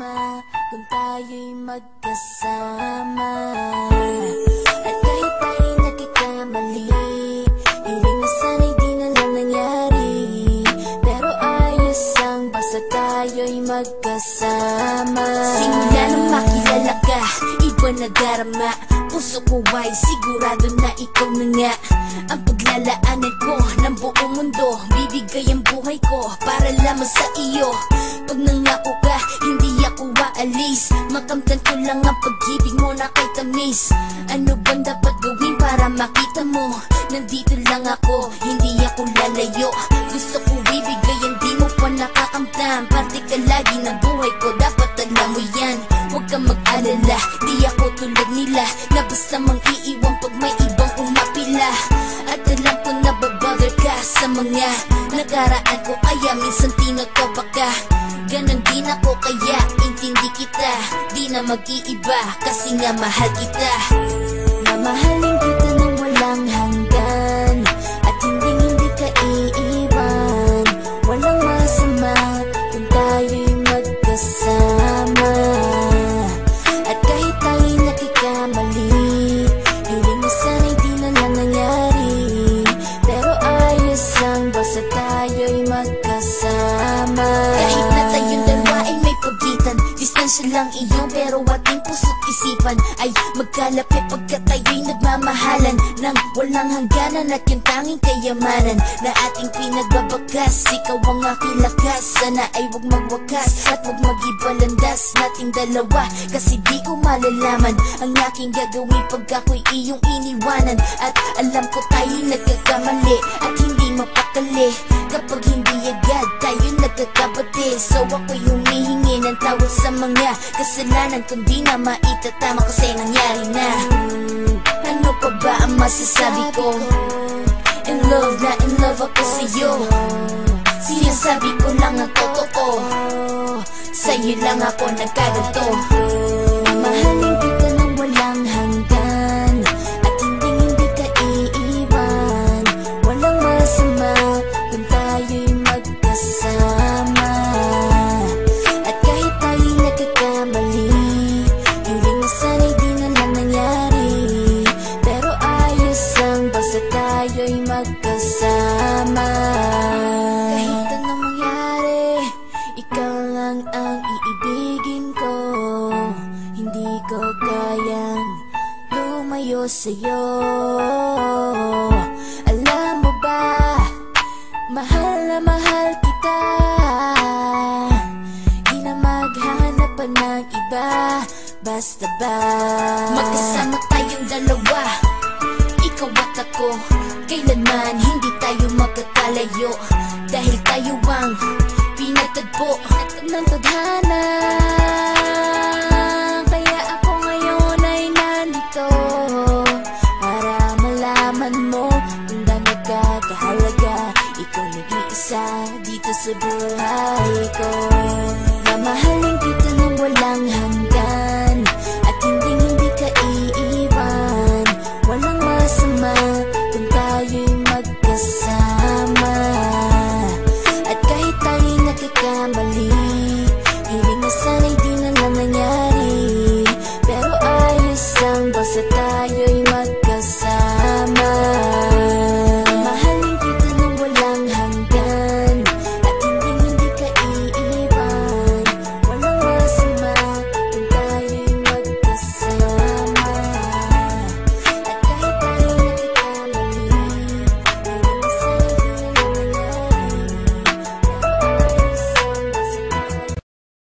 masama kung tayo'y magkasama. At kahit tayo'y nagkakamali, hiling na sana'y di na lang nangyari. Pero ayos ang basta tayo'y magkasama. Simula nang makilala ka, iba na darama. Puso ko ay sigurado na ikaw na nga ang paglalaanan ko ng buong mundo. Bibigay ang buhay ko para lamang sa iyo. Pag nangako ka, hindi ako aalis. Makamtan ko lang ang pag-ibig mo na kay tamis. Ano bang dapat gawin para makita mo? Nandito lang ako, hindi ako lalayo. Gusto ko ibigay, hindi mo pa nakakamtan. Parte ka lagi ng buhay ko, dapat alam mo yan. Huwag kang mag-alala, di ako tulad nila na basta mang iiwan pag may ibang umapila. At alam ko na babother ka sa mga nakaraan ko, kaya minsan tinatapa ka. Ganon din ako, kaya intindi kita. Di na mag-iiba kasi nga mahal kita. Mamahalin kita nang walang hanggan, at hindi ka iiwan. Walang masama kung tayo'y magkasama. At kahit tayo'y nakikamali, hiling na sana'y di na lang nangyari. Pero ayos lang basta tayo'y magkasama. Kahit na tayong dalawa ay may pagitan, distansya lang iyo pero ating puso't isipan ay magkalapit pagkat tayo'y nagmamahalan ng walang hangganan. At yung tanging kayamanan na ating pinagbabakas, ikaw ang aking lakas. Sana ay huwag magwakas at huwag mag-iba landas nating dalawa, kasi di ko malalaman ang aking gagawin pag ako'y iyong iniwanan. At alam ko tayo'y nagkakamali at hindi mapakali kapag hindi agad tayo'y nagkakabati. So ako'y humihingi ng tawad sa mga kasalanan kung di na maitatama kasi nangyari na. Ano pa ba ang masasabi ko? In love na in love ako sa'yo. Sinasabi ko lang ang totoo, sa'yo lang ako nagkaganto. Mamahalin kita nang walang hanggan, at hindi ka iiwan. Walang masama kung tayo'y magkasama. At kahit tayo'y nagkakamali, hiling na sana'y di na lang nangyari. Pero ayos lang basta tayo'y magkasama. Kahit anong mangyari, ikaw lang ang iibigin ko. Hindi ko kayang lumayo sa'yo. Alam mo ba, mahal na mahal kita. Di na maghanap pa ng iba, basta ba magkasama tayong dalawa, ikaw at ako. Kailanman hindi tayo magkakalayo, dahil tayo ang pinagtagpo ng tadhana. Kaya ako ngayon ay nandito para malaman mo kung gaano ka kahalaga. Ikaw nag-iisa dito sa buhay ko. Mamahalin kita nang walang hanggan, at hindi ka iiwan. Walang masama kung tayo'y